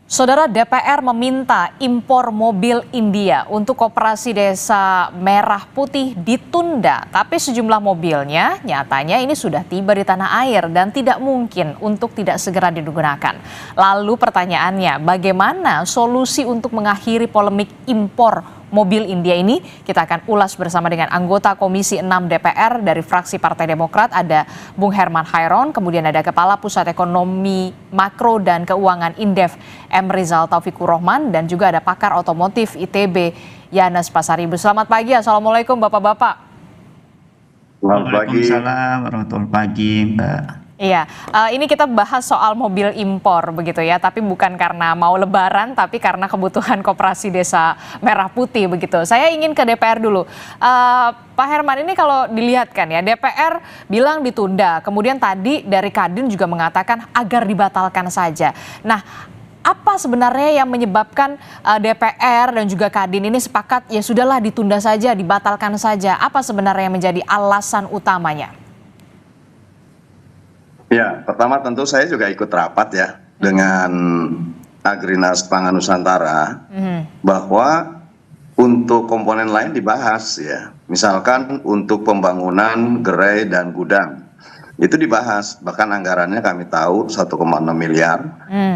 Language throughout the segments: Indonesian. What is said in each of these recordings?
Saudara, DPR meminta impor mobil India untuk Koperasi Desa Merah Putih ditunda, tapi sejumlah mobilnya nyatanya ini sudah tiba di tanah air dan tidak mungkin untuk tidak segera digunakan. Lalu pertanyaannya, bagaimana solusi untuk mengakhiri polemik impor mobil India ini? Kita akan ulas bersama dengan anggota Komisi 6 DPR dari fraksi Partai Demokrat, ada Bung Herman Hairon, kemudian ada Kepala Pusat Ekonomi Makro dan Keuangan Indef M. Rizal Taufikur Rahman, dan juga ada pakar otomotif ITB Yanes Pasaribu. Selamat pagi, Assalamualaikum Bapak-Bapak. Waalaikumsalam warahmatullahi pagi, Mbak. Iya, ini kita bahas soal mobil impor begitu ya, tapi bukan karena mau lebaran, tapi karena kebutuhan Koperasi Desa Merah Putih begitu. Saya ingin ke DPR dulu. Pak Herman, ini kalau dilihat kan ya, DPR bilang ditunda, kemudian tadi dari Kadin juga mengatakan agar dibatalkan saja. Nah, apa sebenarnya yang menyebabkan DPR dan juga Kadin ini sepakat ya sudahlah ditunda saja, dibatalkan saja? Apa sebenarnya yang menjadi alasan utamanya? Ya, pertama tentu saya juga ikut rapat ya dengan Agrinas Pangan Nusantara bahwa untuk komponen lain dibahas ya. Misalkan untuk pembangunan gerai dan gudang itu dibahas, bahkan anggarannya kami tahu 1,6 miliar.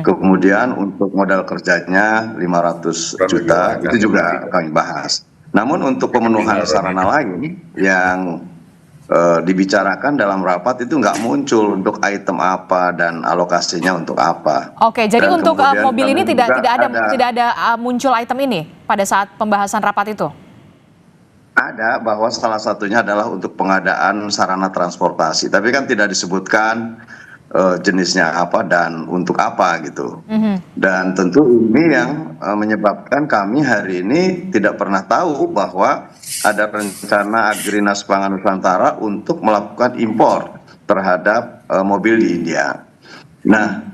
Kemudian untuk modal kerjanya 500 juta itu juga kami bahas. Namun untuk pemenuhan sarana lain yang dibicarakan dalam rapat itu nggak muncul untuk item apa dan alokasinya untuk apa. Oke, jadi dan untuk mobil ini tidak ada muncul item ini pada saat pembahasan rapat itu? Ada, bahwa salah satunya adalah untuk pengadaan sarana transportasi, tapi kan tidak disebutkan jenisnya apa dan untuk apa gitu. Dan tentu ini yang menyebabkan kami hari ini tidak pernah tahu bahwa ada rencana Agrinas Pangan Nusantara untuk melakukan impor terhadap mobil di India. Nah,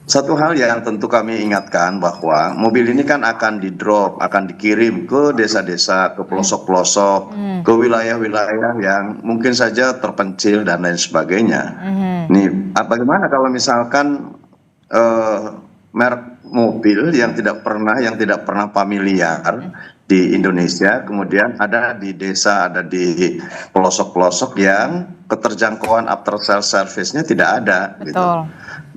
satu hal yang tentu kami ingatkan bahwa mobil ini kan akan di-drop, akan dikirim ke desa-desa, ke pelosok-pelosok, ke wilayah-wilayah yang mungkin saja terpencil dan lain sebagainya. Nih, bagaimana kalau misalkan merek mobil yang tidak pernah familiar di Indonesia, kemudian ada di desa, ada di pelosok-pelosok yang keterjangkauan after sales service-nya tidak ada. Betul. Gitu.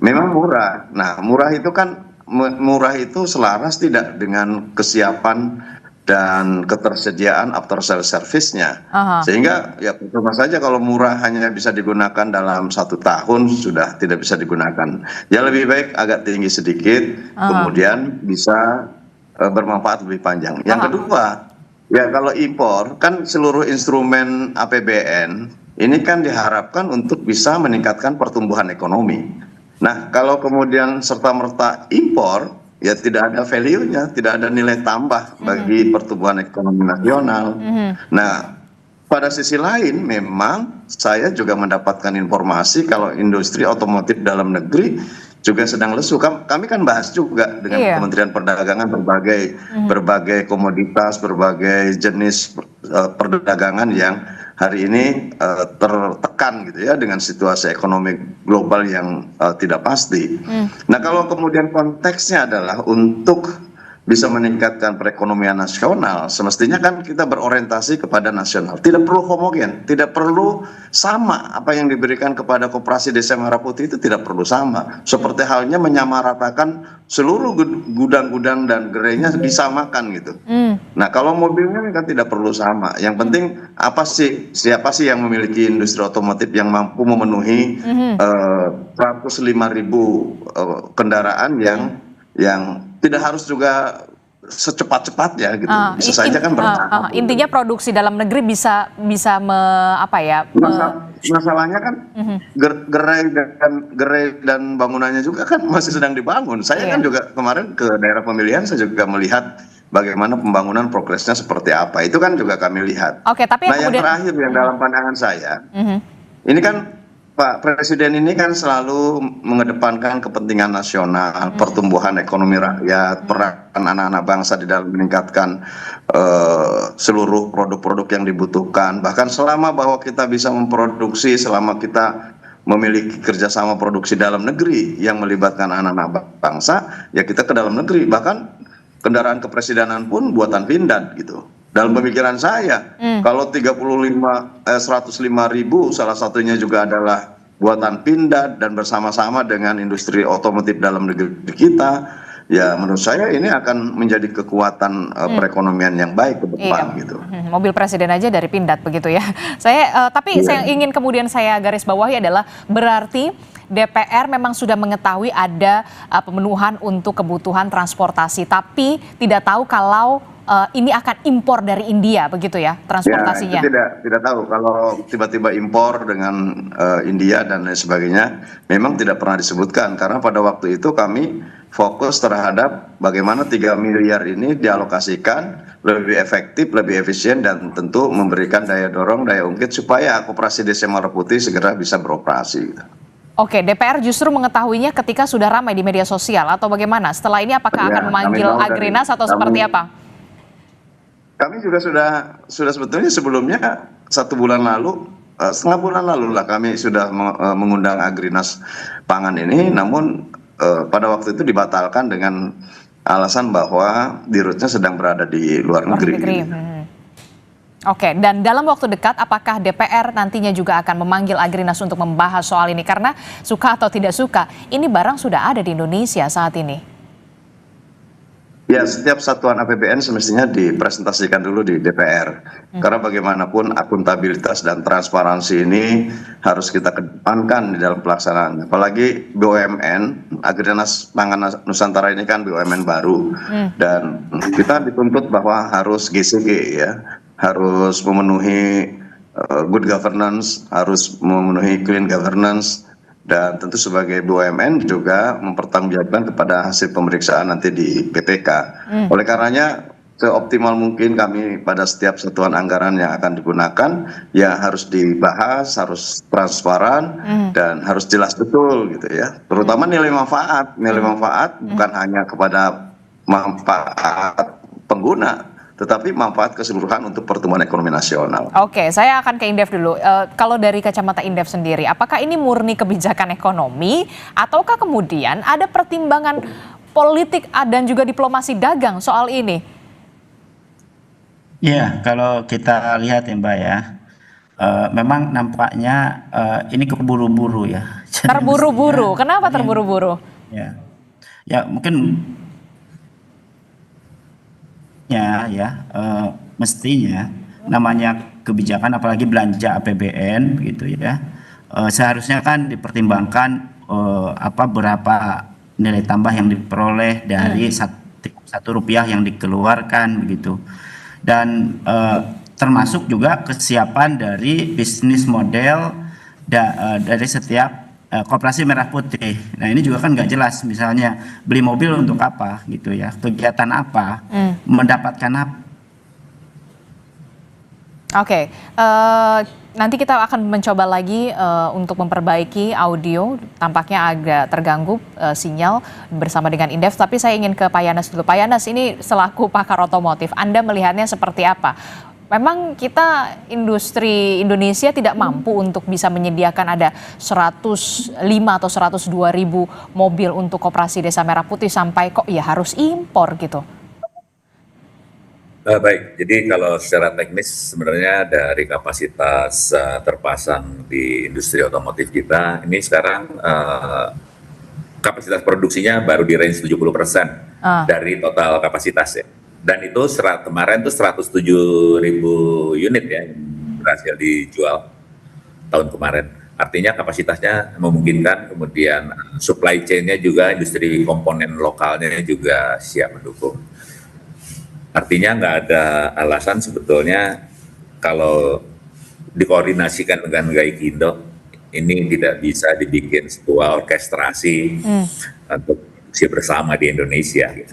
Memang murah. Nah, murah itu selaras tidak dengan kesiapan dan ketersediaan after sales service-nya. Sehingga ya percuma saja kalau murah hanya bisa digunakan dalam 1 tahun sudah tidak bisa digunakan. Ya lebih baik agak tinggi sedikit, kemudian bisa bermanfaat lebih panjang. Yang kedua, ya kalau impor kan seluruh instrumen APBN ini kan diharapkan untuk bisa meningkatkan pertumbuhan ekonomi. Nah, kalau kemudian serta-merta impor, ya tidak ada value-nya, tidak ada nilai tambah bagi pertumbuhan ekonomi nasional. Nah, pada sisi lain memang saya juga mendapatkan informasi kalau industri otomotif dalam negeri juga sedang lesu. Kami kan bahas juga dengan Kementerian Perdagangan berbagai komoditas, berbagai jenis perdagangan yang hari ini tertekan gitu ya dengan situasi ekonomi global yang tidak pasti. Nah, kalau kemudian konteksnya adalah untuk bisa meningkatkan perekonomian nasional, semestinya kan kita berorientasi kepada nasional. Tidak perlu homogen, tidak perlu sama. Apa yang diberikan kepada Koperasi Desa Merah Putih itu tidak perlu sama. Seperti halnya menyamaratakan seluruh gudang-gudang dan gerainya disamakan gitu. Nah, kalau mobilnya kan tidak perlu sama. Yang penting siapa sih yang memiliki industri otomotif yang mampu memenuhi 105.000 kendaraan yang tidak harus juga secepat-cepatnya gitu. Bisa saja kan bertahap. Intinya produksi dalam negeri bisa masalahnya kan gerai dan bangunannya juga kan masih sedang dibangun. Saya kan juga kemarin ke daerah pemilihan, saya juga melihat bagaimana pembangunan progresnya seperti apa. Itu kan juga kami lihat. Tapi yang terakhir yang dalam pandangan saya, ini kan Pak Presiden ini kan selalu mengedepankan kepentingan nasional, pertumbuhan ekonomi rakyat, peran anak-anak bangsa di dalam meningkatkan seluruh produk-produk yang dibutuhkan. Bahkan selama bahwa kita bisa memproduksi, selama kita memiliki kerjasama produksi dalam negeri yang melibatkan anak-anak bangsa, ya kita ke dalam negeri. Bahkan kendaraan kepresidenan pun buatan Pindad gitu. Dalam pemikiran saya, kalau 105.000 salah satunya juga adalah buatan Pindad dan bersama-sama dengan industri otomotif dalam negeri kita, ya menurut saya ini akan menjadi kekuatan perekonomian yang baik ke depan gitu. Mobil presiden aja dari Pindad begitu ya. Tapi saya ingin kemudian saya garis bawahi adalah berarti DPR memang sudah mengetahui ada pemenuhan untuk kebutuhan transportasi, tapi tidak tahu kalau ini akan impor dari India begitu ya transportasinya. Ya, itu tidak tahu kalau tiba-tiba impor dengan India dan lain sebagainya, memang tidak pernah disebutkan karena pada waktu itu kami fokus terhadap bagaimana 3 miliar ini dialokasikan lebih efektif, lebih efisien dan tentu memberikan daya dorong, daya ungkit supaya Koperasi Desa Merah Putih segera bisa beroperasi. Oke, DPR justru mengetahuinya ketika sudah ramai di media sosial atau bagaimana? Setelah ini apakah akan memanggil Agrinas atau seperti apa? Kami juga sudah sebetulnya sebelumnya 1 bulan lalu, setengah bulan lalu lah kami sudah mengundang Agrinas Pangan ini, namun pada waktu itu dibatalkan dengan alasan bahwa dirutnya sedang berada di luar negeri. Oke, dan dalam waktu dekat apakah DPR nantinya juga akan memanggil Agrinas untuk membahas soal ini? Karena suka atau tidak suka, ini barang sudah ada di Indonesia saat ini. Ya, setiap satuan APBN semestinya dipresentasikan dulu di DPR. Karena bagaimanapun akuntabilitas dan transparansi ini harus kita kedepankan di dalam pelaksanaan. Apalagi BUMN, Agrinas Pangan Nusantara ini kan BUMN baru. Dan kita dituntut bahwa harus GCG ya, harus memenuhi good governance, harus memenuhi clean governance, dan tentu sebagai BUMN juga mempertanggungjawabkan kepada hasil pemeriksaan nanti di BPK. Oleh karenanya seoptimal mungkin kami pada setiap satuan anggaran yang akan digunakan ya harus dibahas, harus transparan dan harus jelas betul gitu ya. Terutama nilai manfaat bukan hanya kepada manfaat pengguna, tetapi manfaat keseluruhan untuk pertumbuhan ekonomi nasional. Oke, saya akan ke Indef dulu. Kalau dari kacamata Indef sendiri, apakah ini murni kebijakan ekonomi ataukah kemudian ada pertimbangan politik dan juga diplomasi dagang soal ini? Ya, kalau kita lihat ya Mbak ya, memang nampaknya ini keburu-buru ya. Terburu-buru, kenapa terburu-buru? Ya mungkin mestinya namanya kebijakan apalagi belanja APBN gitu ya, seharusnya kan dipertimbangkan berapa nilai tambah yang diperoleh dari satu rupiah yang dikeluarkan begitu, dan termasuk juga kesiapan dari bisnis model dari setiap Koperasi Merah Putih. Nah ini juga kan nggak jelas, misalnya beli mobil untuk apa gitu ya, kegiatan apa, mendapatkan apa. Oke, nanti kita akan mencoba lagi untuk memperbaiki audio, tampaknya agak terganggu sinyal bersama dengan Indef, tapi saya ingin ke Pak Yanes dulu. Pak Yanes, ini selaku pakar otomotif, Anda melihatnya seperti apa? Memang kita industri Indonesia tidak mampu untuk bisa menyediakan ada 105 atau 102.000 mobil untuk Koperasi Desa Merah Putih sampai kok ya harus impor gitu. Baik, jadi kalau secara teknis sebenarnya dari kapasitas terpasang di industri otomotif kita, ini sekarang kapasitas produksinya baru di range 70% dari total kapasitas ya. Dan itu kemarin tuh 107.000 unit ya berhasil dijual tahun kemarin. Artinya kapasitasnya memungkinkan, kemudian supply chain-nya juga, industri komponen lokalnya juga siap mendukung. Artinya nggak ada alasan sebetulnya kalau dikoordinasikan dengan Gaikindo ini tidak bisa dibikin sebuah orkestrasi untuk produksi bersama di Indonesia. Gitu.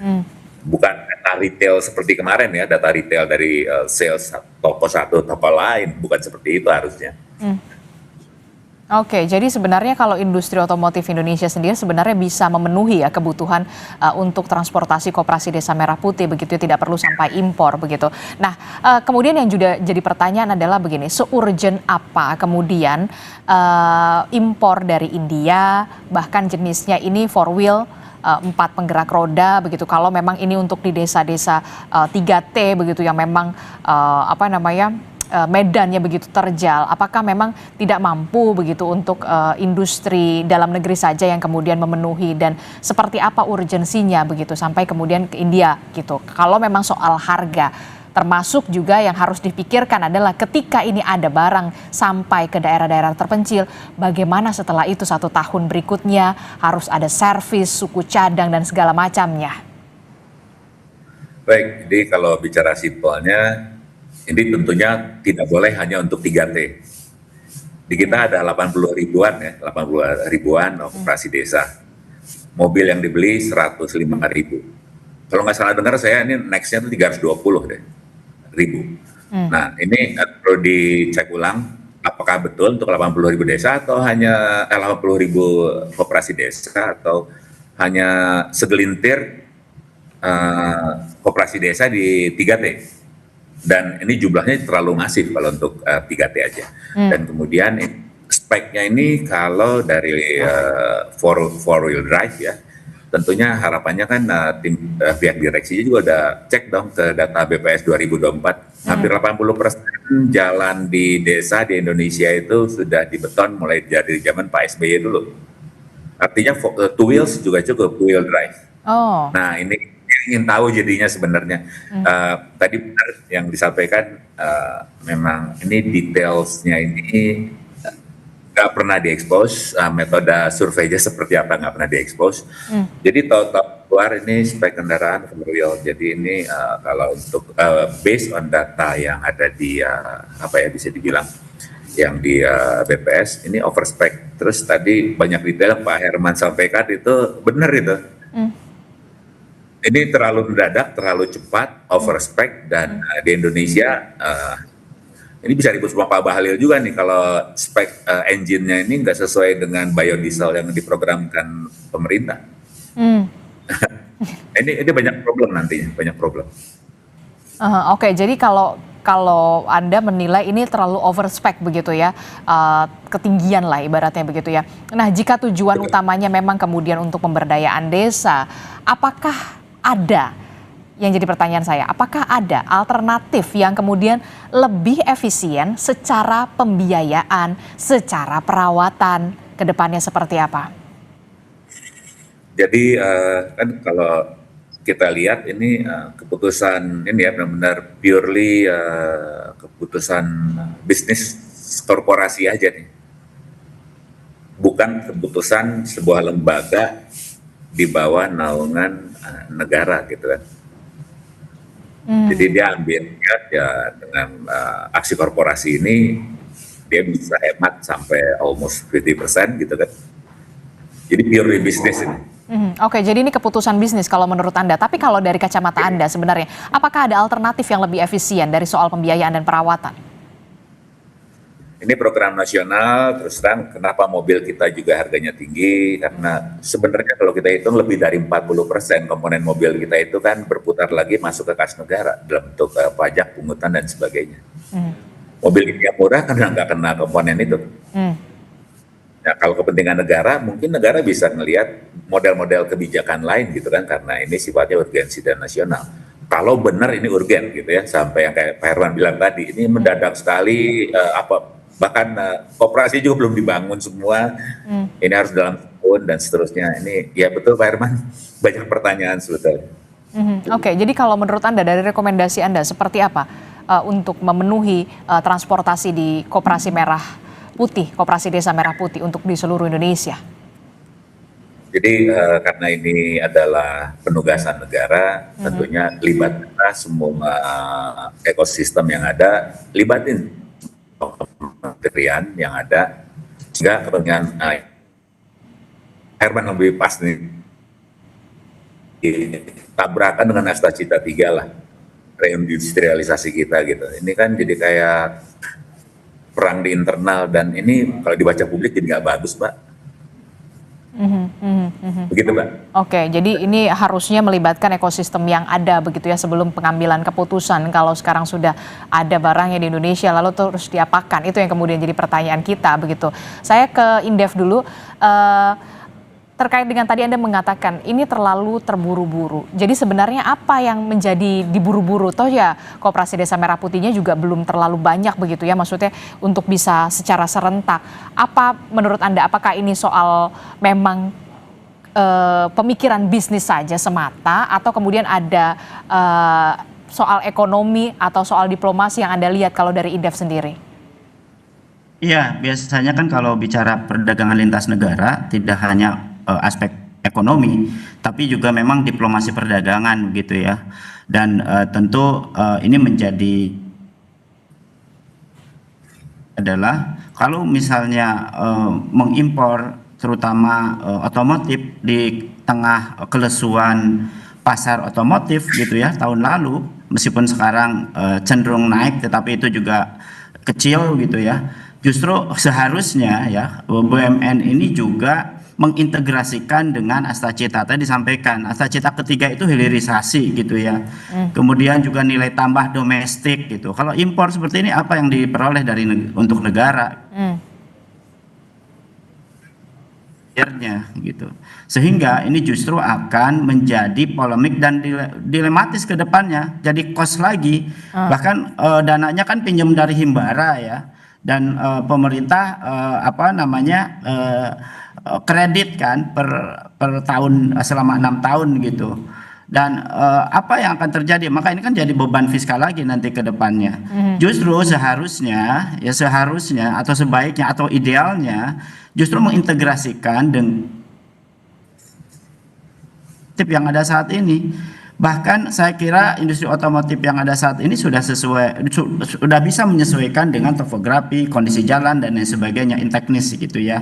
Bukan data retail seperti kemarin ya, data retail dari sales toko satu toko lain, bukan seperti itu harusnya. Oke, jadi sebenarnya kalau industri otomotif Indonesia sendiri sebenarnya bisa memenuhi ya kebutuhan untuk transportasi Koperasi Desa Merah Putih begitu ya, tidak perlu sampai impor begitu. Nah, kemudian yang juga jadi pertanyaan adalah begini, seurgent apa kemudian impor dari India, bahkan jenisnya ini four wheel, 4 penggerak roda begitu. Kalau memang ini untuk di desa-desa 3T begitu yang memang medannya begitu terjal, apakah memang tidak mampu begitu untuk industri dalam negeri saja yang kemudian memenuhi, dan seperti apa urgensinya begitu sampai kemudian ke India gitu. Kalau memang soal harga, termasuk juga yang harus dipikirkan adalah ketika ini ada barang sampai ke daerah-daerah terpencil, bagaimana setelah itu 1 tahun berikutnya harus ada servis, suku cadang dan segala macamnya. Baik, jadi kalau bicara simpelnya, ini tentunya tidak boleh hanya untuk 3T. Di kita ada 80 ribuan ya, 80 ribuan koperasi desa. Mobil yang dibeli 105 ribu. Kalau nggak salah dengar saya ini next-nya itu 320 deh, ribu. Nah ini perlu dicek ulang, apakah betul untuk 80 ribu desa atau hanya 80 ribu koperasi desa, atau hanya segelintir koperasi desa di 3T. Dan ini jumlahnya terlalu masif kalau untuk 3T aja. Dan kemudian speknya ini kalau dari four wheel drive ya, tentunya harapannya kan pihak direksinya juga udah cek dong ke data BPS 2024. Hampir 80% jalan di desa di Indonesia itu sudah dibeton mulai dari zaman Pak SBY dulu. Artinya two wheels juga cukup, wheel drive. Nah ini ingin tahu jadinya sebenarnya. Tadi benar yang disampaikan, memang ini detailsnya ini nggak pernah diekspos, metode surveinya seperti apa nggak pernah diekspos. Jadi total keluar ini spek kendaraan four wheel. Jadi ini kalau untuk based on data yang ada di bisa dibilang yang di BPS ini over spec. Terus tadi banyak detail Pak Herman sampaikan itu benar itu. Ini terlalu mendadak, terlalu cepat, over spec, dan di Indonesia ini bisa ribut sama Pak Bahlil juga nih kalau spek engine-nya ini nggak sesuai dengan biodiesel yang diprogramkan pemerintah. Ini banyak problem nantinya, banyak problem. Oke, jadi kalau Anda menilai ini terlalu over spec begitu ya, ketinggian lah ibaratnya begitu ya. Nah, jika tujuan utamanya memang kemudian untuk pemberdayaan desa, apakah ada, yang jadi pertanyaan saya, apakah ada alternatif yang kemudian lebih efisien secara pembiayaan, secara perawatan, ke depannya seperti apa? Jadi kan kalau kita lihat ini keputusan ini ya benar-benar purely keputusan bisnis korporasi aja nih. Bukan keputusan sebuah lembaga di bawah naungan negara gitu kan. Jadi dia ambil ya dengan aksi korporasi ini dia bisa hemat sampai almost 50% gitu kan. Jadi purely bisnis ini. Oke, jadi ini keputusan bisnis kalau menurut Anda. Tapi kalau dari kacamata Anda sebenarnya, apakah ada alternatif yang lebih efisien dari soal pembiayaan dan perawatan? Ini program nasional, terus terang kenapa mobil kita juga harganya tinggi, karena sebenarnya kalau kita hitung lebih dari 40% komponen mobil kita itu kan berputar lagi masuk ke kas negara dalam bentuk pajak, pungutan, dan sebagainya. Mobil ini yang murah karena nggak kena komponen itu. Nah, kalau kepentingan negara, mungkin negara bisa melihat model-model kebijakan lain gitu kan, karena ini sifatnya urgensi dan nasional. Kalau benar ini urgen gitu ya, sampai yang kayak Pak Herman bilang tadi, ini mendadak sekali, bahkan koperasi juga belum dibangun semua, ini harus dalam tahun dan seterusnya. Ini ya betul Pak Herman, banyak pertanyaan sebetulnya. Oke, jadi kalau menurut Anda, dari rekomendasi Anda seperti apa untuk memenuhi transportasi di Koperasi Merah Putih, Koperasi Desa Merah Putih untuk di seluruh Indonesia? Jadi karena ini adalah penugasan negara, tentunya libatkan semua ekosistem yang ada, libatin kementerian yang ada, sehingga kepentingan Herman lebih pas nih tabrakan dengan Asta Cita 3 lah, reindustrialisasi kita gitu. Ini kan jadi kayak perang di internal, dan ini kalau dibaca publik jadi nggak bagus, Mbak. Begitu, Mbak. Oke, jadi ini harusnya melibatkan ekosistem yang ada begitu ya sebelum pengambilan keputusan. Kalau sekarang sudah ada barangnya di Indonesia, lalu terus diapakan? Itu yang kemudian jadi pertanyaan kita begitu. Saya ke Indef dulu. Terkait dengan tadi Anda mengatakan ini terlalu terburu-buru. Jadi sebenarnya apa yang menjadi diburu-buru? Toh ya Koperasi Desa Merah Putihnya juga belum terlalu banyak begitu ya, maksudnya untuk bisa secara serentak. Apa menurut Anda, apakah ini soal memang pemikiran bisnis saja semata, atau kemudian ada soal ekonomi atau soal diplomasi yang Anda lihat kalau dari Indef sendiri? Iya, biasanya kan kalau bicara perdagangan lintas negara tidak hanya aspek ekonomi, tapi juga memang diplomasi perdagangan gitu ya. Dan tentu ini menjadi adalah kalau misalnya mengimpor terutama otomotif di tengah kelesuan pasar otomotif gitu ya tahun lalu, meskipun sekarang cenderung naik tetapi itu juga kecil gitu ya. Justru seharusnya ya BUMN ini juga mengintegrasikan dengan Astacita. Tadi disampaikan Astacita ketiga itu hilirisasi gitu ya. Kemudian juga nilai tambah domestik gitu. Kalau impor seperti ini apa yang diperoleh dari untuk negara? Gitu. Sehingga ini justru akan menjadi polemik dan dilematis ke depannya. Jadi kos lagi. Bahkan dananya kan pinjam dari Himbara ya. Dan pemerintah kredit kan per tahun selama 6 tahun gitu. Dan apa yang akan terjadi? Maka ini kan jadi beban fiskal lagi nanti ke depannya. Justru seharusnya atau sebaiknya atau idealnya justru mengintegrasikan dengan tip yang ada saat ini. Bahkan saya kira industri otomotif yang ada saat ini sudah bisa menyesuaikan dengan topografi, kondisi jalan dan lain sebagainya, teknis gitu ya.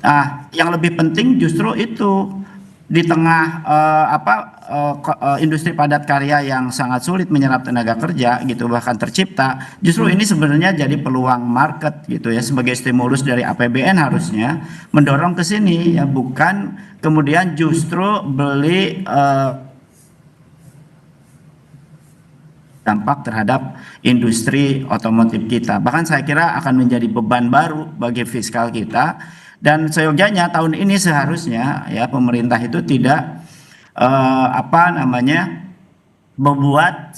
Nah, yang lebih penting justru itu di tengah industri padat karya yang sangat sulit menyerap tenaga kerja gitu, bahkan tercipta, justru ini sebenarnya jadi peluang market gitu ya, sebagai stimulus dari APBN harusnya mendorong ke sini ya, bukan kemudian justru beli dampak terhadap industri otomotif kita. Bahkan saya kira akan menjadi beban baru bagi fiskal kita. Dan seyogyanya tahun ini seharusnya ya pemerintah itu tidak membuat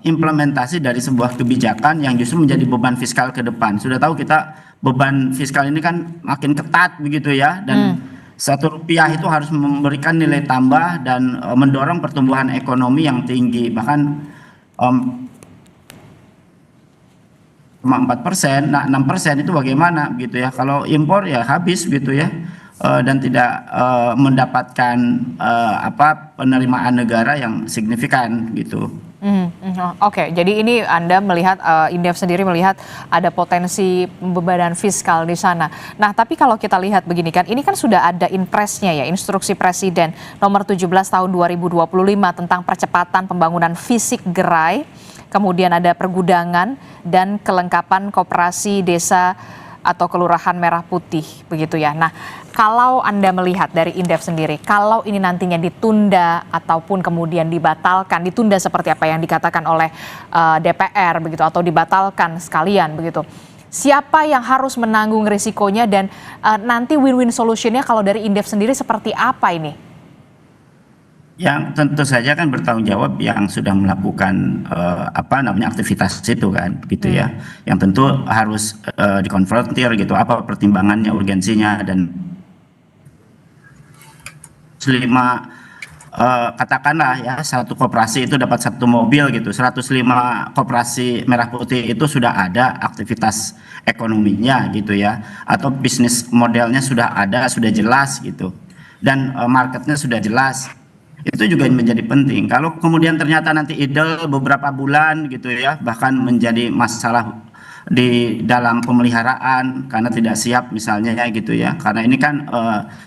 implementasi dari sebuah kebijakan yang justru menjadi beban fiskal ke depan. Sudah tahu kita beban fiskal ini kan makin ketat begitu ya, dan Rp1 itu harus memberikan nilai tambah dan mendorong pertumbuhan ekonomi yang tinggi. Bahkan 4%, nah 6% itu bagaimana gitu ya? Kalau impor ya habis gitu ya, dan tidak mendapatkan penerimaan negara yang signifikan gitu. Oke, jadi ini Anda melihat, Indef sendiri melihat ada potensi pembebanan fiskal di sana. Nah, tapi kalau kita lihat begini kan, ini kan sudah ada impresnya ya, instruksi Presiden nomor 17 tahun 2025 tentang percepatan pembangunan fisik gerai, kemudian ada pergudangan dan kelengkapan koperasi desa atau kelurahan Merah Putih begitu ya. Nah, kalau Anda melihat dari Indef sendiri, kalau ini nantinya ditunda ataupun kemudian dibatalkan, ditunda seperti apa yang dikatakan oleh DPR begitu, atau dibatalkan sekalian begitu, siapa yang harus menanggung risikonya, dan nanti win-win solutionnya kalau dari Indef sendiri seperti apa ini? Yang tentu saja kan bertanggung jawab yang sudah melakukan aktivitas itu kan gitu ya, yang tentu harus dikonfrontir gitu, apa pertimbangannya, urgensinya, dan 5 katakanlah ya satu koperasi itu dapat 1 mobil gitu, 105 koperasi Merah Putih itu sudah ada aktivitas ekonominya gitu ya, atau bisnis modelnya sudah ada, sudah jelas gitu, dan marketnya sudah jelas. Itu juga menjadi penting. Kalau kemudian ternyata nanti idle beberapa bulan gitu ya, bahkan menjadi masalah di dalam pemeliharaan karena tidak siap misalnya ya gitu ya, karena ini kan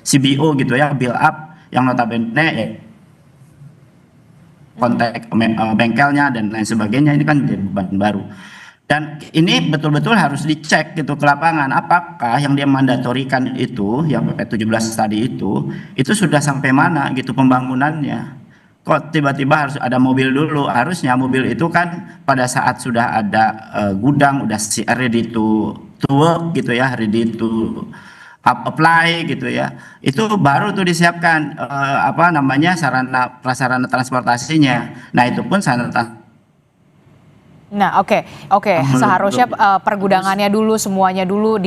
CBO gitu ya, build up yang notabene kontak bengkelnya dan lain sebagainya, ini kan menjadi beban baru. Dan ini betul-betul harus dicek gitu ke lapangan, apakah yang dia mandatorikan itu, yang PP 17 tadi itu sudah sampai mana gitu pembangunannya. Kok tiba-tiba harus ada mobil dulu? Harusnya mobil itu kan pada saat sudah ada gudang, udah ready to work gitu ya, ready to apply gitu ya. Itu baru tuh disiapkan apa namanya sarana prasarana transportasinya. Nah, itu pun sarana. Nah, oke. Seharusnya pergudangannya dulu, semuanya dulu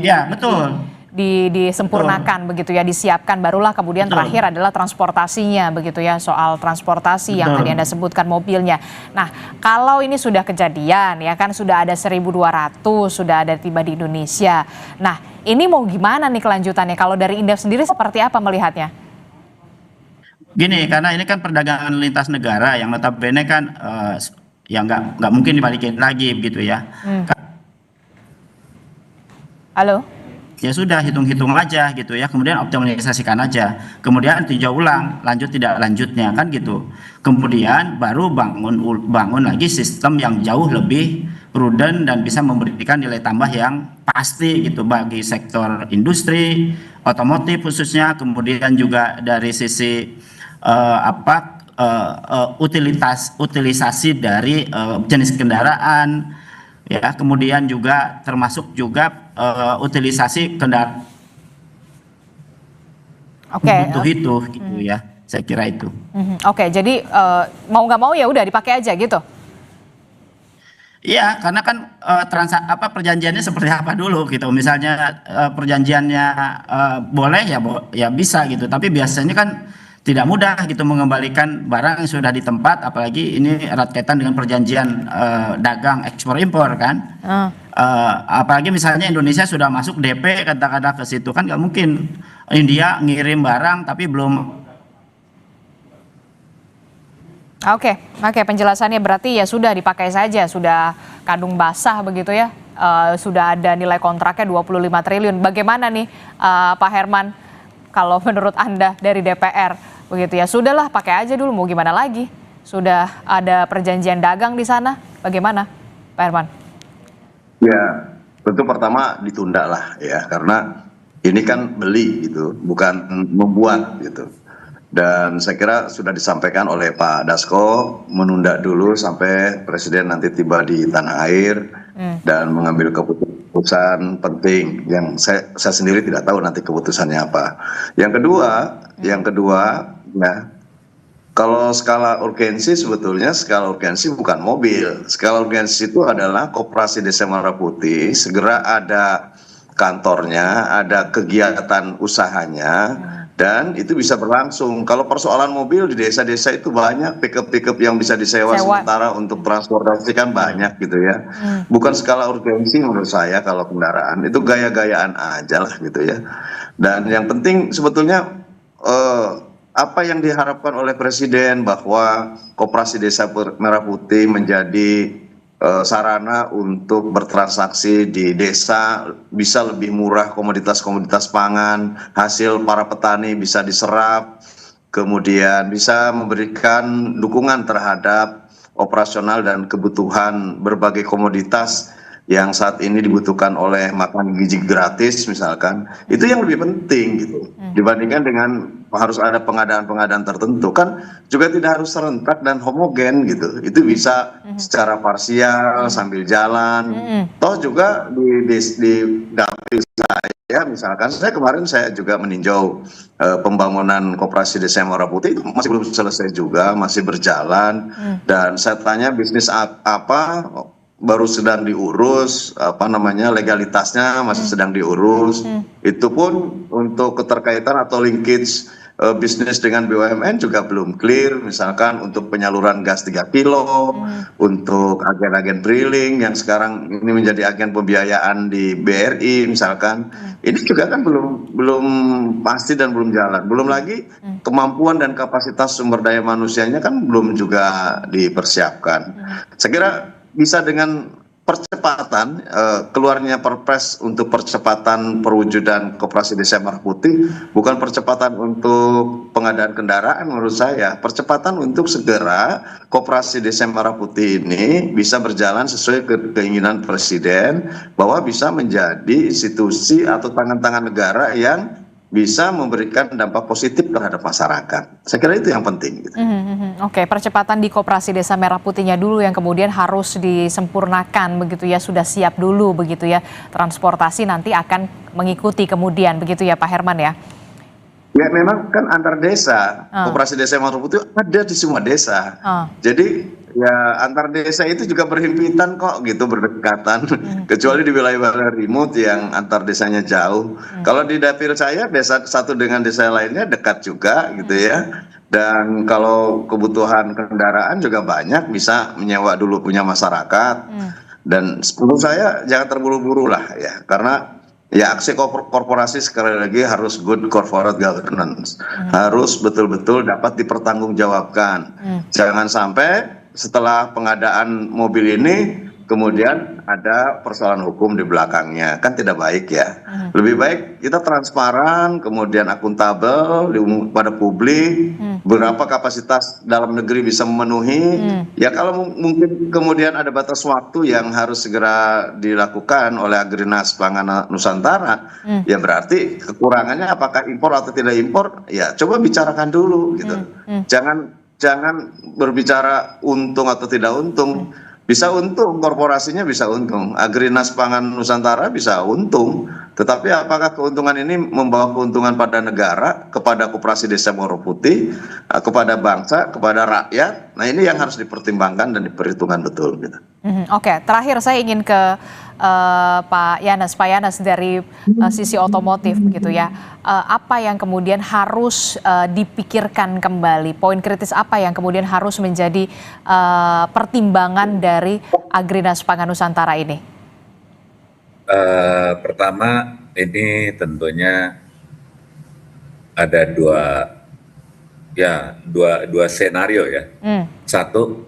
Ya, betul. disempurnakan begitu ya, disiapkan, barulah kemudian terakhir adalah transportasinya begitu ya, soal transportasi yang tadi Anda sebutkan mobilnya. Nah, kalau ini sudah kejadian ya kan, sudah ada 1.200 sudah ada tiba di Indonesia. Nah, ini mau gimana nih kelanjutannya? Kalau dari Indef sendiri seperti apa melihatnya? Gini, karena ini kan perdagangan lintas negara yang notabene kan ya nggak mungkin dibalikin lagi begitu ya. Halo? Ya sudah, hitung-hitung aja gitu ya, kemudian optimalisasikan aja, kemudian tinjau ulang lanjut tidak lanjutnya kan gitu, kemudian baru bangun lagi sistem yang jauh lebih prudent dan bisa memberikan nilai tambah yang pasti gitu bagi sektor industri otomotif khususnya, kemudian juga dari sisi utilisasi dari jenis kendaraan ya, kemudian juga termasuk juga utilisasi kendaraan itu gitu ya, saya kira itu. Oke, jadi mau nggak mau ya udah dipakai aja gitu. Iya, karena kan perjanjiannya seperti apa dulu gitu. Misalnya perjanjiannya boleh ya bisa gitu, tapi biasanya kan tidak mudah gitu mengembalikan barang yang sudah di tempat, apalagi ini erat kaitan dengan perjanjian dagang ekspor impor kan. Apalagi misalnya Indonesia sudah masuk DP kata-kata ke situ kan, nggak mungkin India ngirim barang tapi belum. Oke, penjelasannya berarti ya sudah dipakai saja, sudah kandung basah begitu ya, sudah ada nilai kontraknya 25 triliun. Bagaimana nih Pak Herman, kalau menurut Anda dari DPR begitu ya, sudahlah pakai aja dulu, mau gimana lagi? Sudah ada perjanjian dagang di sana, bagaimana Pak Herman? Ya, tentu pertama ditunda lah ya, karena ini kan beli gitu, bukan membuat gitu. Dan saya kira sudah disampaikan oleh Pak Dasko, menunda dulu sampai Presiden nanti tiba di tanah air dan mengambil keputusan penting yang saya sendiri tidak tahu nanti keputusannya apa. Yang kedua, ya, kalau skala urgensi sebetulnya skala urgensi bukan mobil. Skala urgensi itu adalah Koperasi Desa Merah Putih segera ada kantornya, ada kegiatan usahanya, dan itu bisa berlangsung. Kalau persoalan mobil di desa-desa itu banyak, pickup yang bisa disewa sementara untuk transportasi kan banyak gitu ya. Bukan skala urgensi menurut saya kalau kendaraan, itu gaya-gayaan aja lah gitu ya. Dan yang penting sebetulnya apa yang diharapkan oleh Presiden bahwa Koperasi Desa Merah Putih menjadi sarana untuk bertransaksi di desa, bisa lebih murah komoditas-komoditas pangan, hasil para petani bisa diserap, kemudian bisa memberikan dukungan terhadap operasional dan kebutuhan berbagai komoditas yang saat ini dibutuhkan oleh makan gizi gratis misalkan, itu yang lebih penting gitu dibandingkan dengan harus ada pengadaan-pengadaan tertentu, kan juga tidak harus serentak dan homogen gitu, itu bisa secara parsial sambil jalan. Toh juga di dapil saya misalkan, saya juga meninjau pembangunan Koperasi Desa Merah Putih, itu masih belum selesai juga, masih berjalan, dan saya tanya bisnis apa baru sedang diurus, legalitasnya masih sedang diurus. Itu pun untuk keterkaitan atau linkage bisnis dengan BUMN juga belum clear, misalkan untuk penyaluran gas 3 kilo, untuk agen-agen drilling yang sekarang ini menjadi agen pembiayaan di BRI misalkan, ini juga kan belum pasti dan belum jalan. Belum lagi kemampuan dan kapasitas sumber daya manusianya kan belum juga dipersiapkan. Saya kira bisa dengan percepatan keluarnya Perpres untuk percepatan perwujudan Koperasi Desa Merah Putih bukan percepatan untuk pengadaan kendaraan menurut saya, percepatan untuk segera Koperasi Desa Merah Putih ini bisa berjalan sesuai keinginan Presiden bahwa bisa menjadi institusi atau tangan-tangan negara yang bisa memberikan dampak positif terhadap masyarakat. Saya kira itu yang penting. Gitu. Oke, percepatan di Koperasi Desa Merah Putihnya dulu yang kemudian harus disempurnakan begitu ya, sudah siap dulu begitu ya. Transportasi nanti akan mengikuti kemudian begitu ya Pak Herman ya. Ya memang kan antar desa, Koperasi Desa Merah Putih ada di semua desa. Jadi ya antar desa itu juga berhimpitan kok gitu, berdekatan. Kecuali di wilayah-wilayah remote yang antar desanya jauh. Kalau di dapil saya desa satu dengan desa lainnya dekat juga gitu ya. Dan kalau kebutuhan kendaraan juga banyak, bisa menyewa dulu punya masyarakat. Dan menurut saya jangan terburu-buru lah ya, karena ya aksi korporasi sekali lagi harus good corporate governance, harus betul-betul dapat dipertanggungjawabkan. Jangan sampai setelah pengadaan mobil ini kemudian ada persoalan hukum di belakangnya, kan tidak baik ya. Lebih baik kita transparan, kemudian akuntabel pada publik, berapa kapasitas dalam negeri bisa memenuhi. Ya kalau mungkin kemudian ada batas waktu yang harus segera dilakukan oleh Agrinas Pangan Nusantara, ya berarti kekurangannya apakah impor atau tidak impor, ya coba bicarakan dulu gitu. Jangan berbicara untung atau tidak untung. Bisa untung, korporasinya bisa untung, Agrinas Pangan Nusantara bisa untung, tetapi apakah keuntungan ini membawa keuntungan pada negara, kepada Koperasi Desa Merah Putih, kepada bangsa, kepada rakyat? Nah ini yang harus dipertimbangkan dan diperhitungkan betul. Gitu. Oke, terakhir saya ingin ke Pak Yanes dari sisi otomotif begitu ya. Apa yang kemudian harus dipikirkan kembali? Poin kritis apa yang kemudian harus menjadi pertimbangan dari Agrinas Pangan Nusantara ini? Pertama, ini tentunya ada dua senario ya. Satu,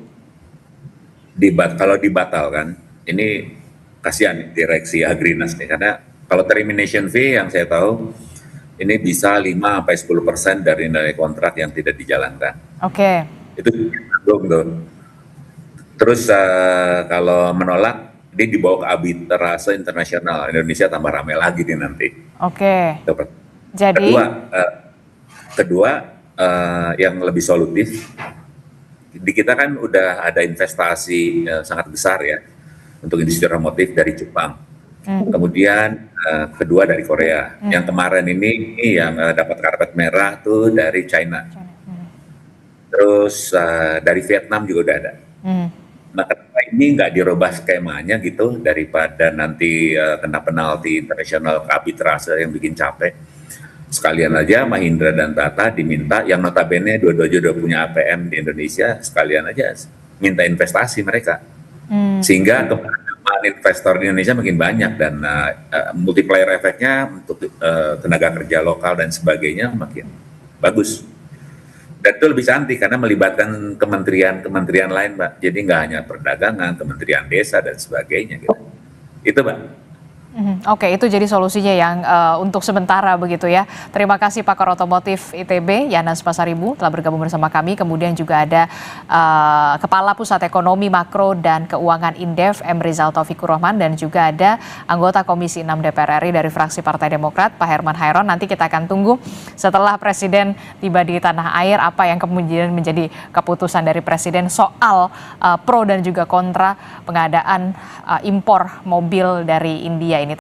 kalau dibatalkan, ini kasihan direksi Agrinas nih, karena kalau termination fee yang saya tahu ini bisa 5-10% dari nilai kontrak yang tidak dijalankan. Oke. Itu belum tuh. Terus kalau menolak, dia dibawa ke arbitrase internasional. Indonesia tambah ramai lagi nih nanti. Oke. Jadi kedua yang lebih solutif, di kita kan udah ada investasi sangat besar ya untuk industri otomotif dari Jepang. Kemudian kedua dari Korea. Yang kemarin ini yang dapat karpet merah tuh dari China. Terus dari Vietnam juga udah ada. Nah, kenapa ini nggak dirubah skemanya gitu, daripada nanti kena penalti internasional ke arbitrase yang bikin capek. Sekalian aja Mahindra dan Tata diminta, yang notabene dua-duanya udah punya APM di Indonesia, sekalian aja minta investasi mereka. Sehingga keberagaman investor di Indonesia makin banyak, dan multiplier efeknya untuk tenaga kerja lokal dan sebagainya makin bagus. Dan itu lebih cantik karena melibatkan kementerian lain, Mbak. Jadi nggak hanya perdagangan, kementerian desa dan sebagainya gitu. Itu, Mbak. Oke, itu jadi solusinya yang untuk sementara begitu ya. Terima kasih Pakar Otomotif ITB, Yanes Pasaribu telah bergabung bersama kami. Kemudian juga ada Kepala Pusat Ekonomi Makro dan Keuangan Indef, M. Rizal Taufikur Rahman, dan juga ada anggota Komisi 6 DPR RI dari fraksi Partai Demokrat, Pak Herman Hairon. Nanti kita akan tunggu setelah Presiden tiba di tanah air, apa yang kemudian menjadi keputusan dari Presiden soal pro dan juga kontra pengadaan impor mobil dari India ini.